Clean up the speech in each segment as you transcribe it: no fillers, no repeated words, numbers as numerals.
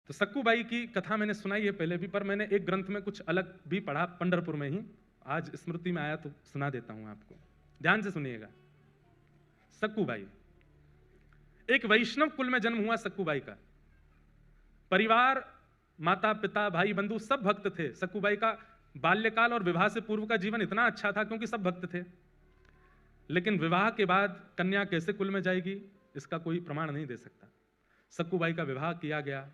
तो सक्कूबाई की कथा मैंने सुनाई है पहले भी, पर मैंने एक ग्रंथ में कुछ अलग भी पढ़ा, पंढरपुर में ही। आज स्मृति में आया तो सुना देता हूं आपको, ध्यान से सुनिएगा। सक्कूबाई, एक वैष्णव कुल में जन्म हुआ सक्कूबाई का। परिवार, माता पिता भाई बंधु सब भक्त थे। सक्कूबाई का बाल्यकाल और विवाह से पूर्व का जीवन इतना अच्छा था क्योंकि सब भक्त थे। लेकिन विवाह के बाद कन्या कैसे कुल में जाएगी इसका कोई प्रमाण नहीं दे सकता। सक्कूबाई का विवाह किया गया,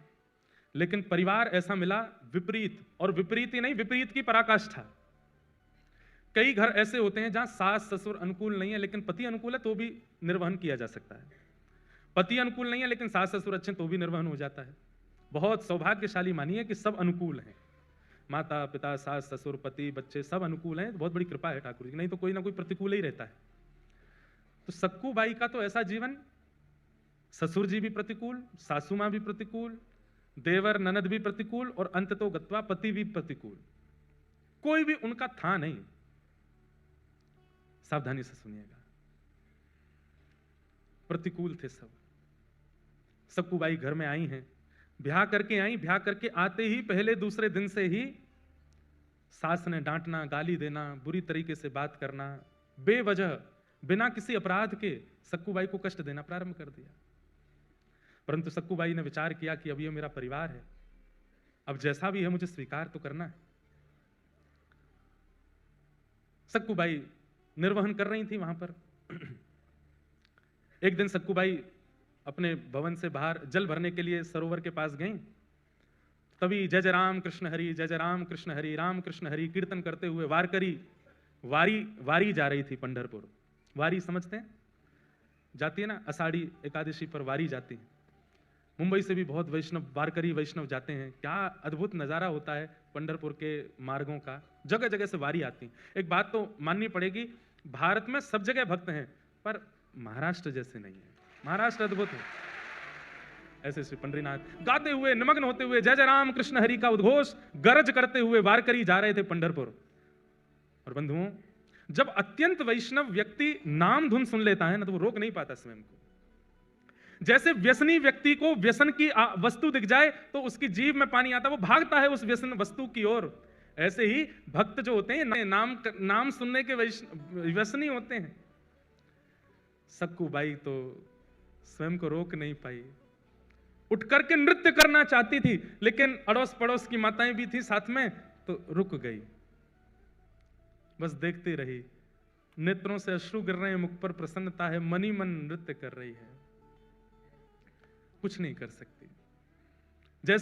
लेकिन परिवार ऐसा मिला विपरीत, और विपरीत ही नहीं, विपरीत की पराकाष्ठा। कई घर ऐसे होते हैं जहां सास ससुर अनुकूल नहीं है लेकिन पति अनुकूल है तो भी निर्वहन किया जा सकता है। पति अनुकूल नहीं है लेकिन सास ससुर अच्छे तो भी निर्वहन हो जाता है। बहुत सौभाग्यशाली मानिए कि सब अनुकूल हैं, माता पिता सास ससुर पति बच्चे सब अनुकूल हैं, बहुत बड़ी कृपा है ठाकुर जी, नहीं तो कोई ना कोई प्रतिकूल ही रहता है। तो सक्कूबाई का तो ऐसा जीवन, ससुर जी भी प्रतिकूल, सासू मां भी प्रतिकूल, देवर ननद भी प्रतिकूल, और अंत तो गत्वा पति भी प्रतिकूल, कोई भी उनका था नहीं। सावधानी से सुनिएगा, प्रतिकूल थे सब। सक्कूबाई घर में आई हैं, ब्याह करके आई, ब्याह करके आते ही पहले दूसरे दिन से ही सास ने डांटना, गाली देना, बुरी तरीके से बात करना, बेवजह बिना किसी अपराध के सक्कूबाई को कष्ट देना प्रारंभ कर दिया। परंतु सक्कूबाई ने विचार किया कि अब ये मेरा परिवार है, अब जैसा भी है मुझे स्वीकार तो करना है। सक्कूबाई निर्वहन कर रही थी वहां पर। एक दिन सक्कूबाई अपने भवन से बाहर जल भरने के लिए सरोवर के पास गईं। तभी जय जय राम कृष्ण हरि, जय जय राम कृष्ण हरि, राम कृष्ण हरि कीर्तन करते हुए वारकरी वारी जा रही थी पंढरपुर। वारी समझते हैं, जाती है ना, आषाढ़ी एकादशी पर वारी जाती है। मुंबई से भी बहुत वैष्णव, वारकरी वैष्णव जाते हैं। क्या अद्भुत नजारा होता है पंढरपुर के मार्गों का, जगह जगह से वारी आती है। एक बात तो माननी पड़ेगी, भारत में सब जगह भक्त हैं पर महाराष्ट्र जैसे नहीं है। महाराष्ट्र अद्भुत है। ऐसे श्री पंडरीनाथ गाते हुए, निमग्न होते हुए जय जय राम कृष्ण हरि का उद्घोष गरज करते हुए वारकरी जा रहे थे पंढरपुर। और बंधुओं, जब अत्यंत वैष्णव व्यक्ति नाम धुन सुन लेता है ना तो वो रोक नहीं पाता स्वयं को। जैसे व्यसनी व्यक्ति को व्यसन की वस्तु दिख जाए तो उसकी जीभ में पानी आता, वो भागता है उस व्यसन वस्तु की ओर। ऐसे ही भक्त जो होते हैं नाम सुनने के व्यसनी होते हैं। सक्कूबाई तो स्वयं को रोक नहीं पाई, उठ करके नृत्य करना चाहती थी, लेकिन अड़ोस पड़ोस की माताएं भी थी साथ में, तो रुक गई, बस देखती रही। नेत्रों से अश्रु गिर रहे हैं, मुख पर प्रसन्नता है, मनी मन नृत्य कर रही है, कुछ नहीं कर सकती।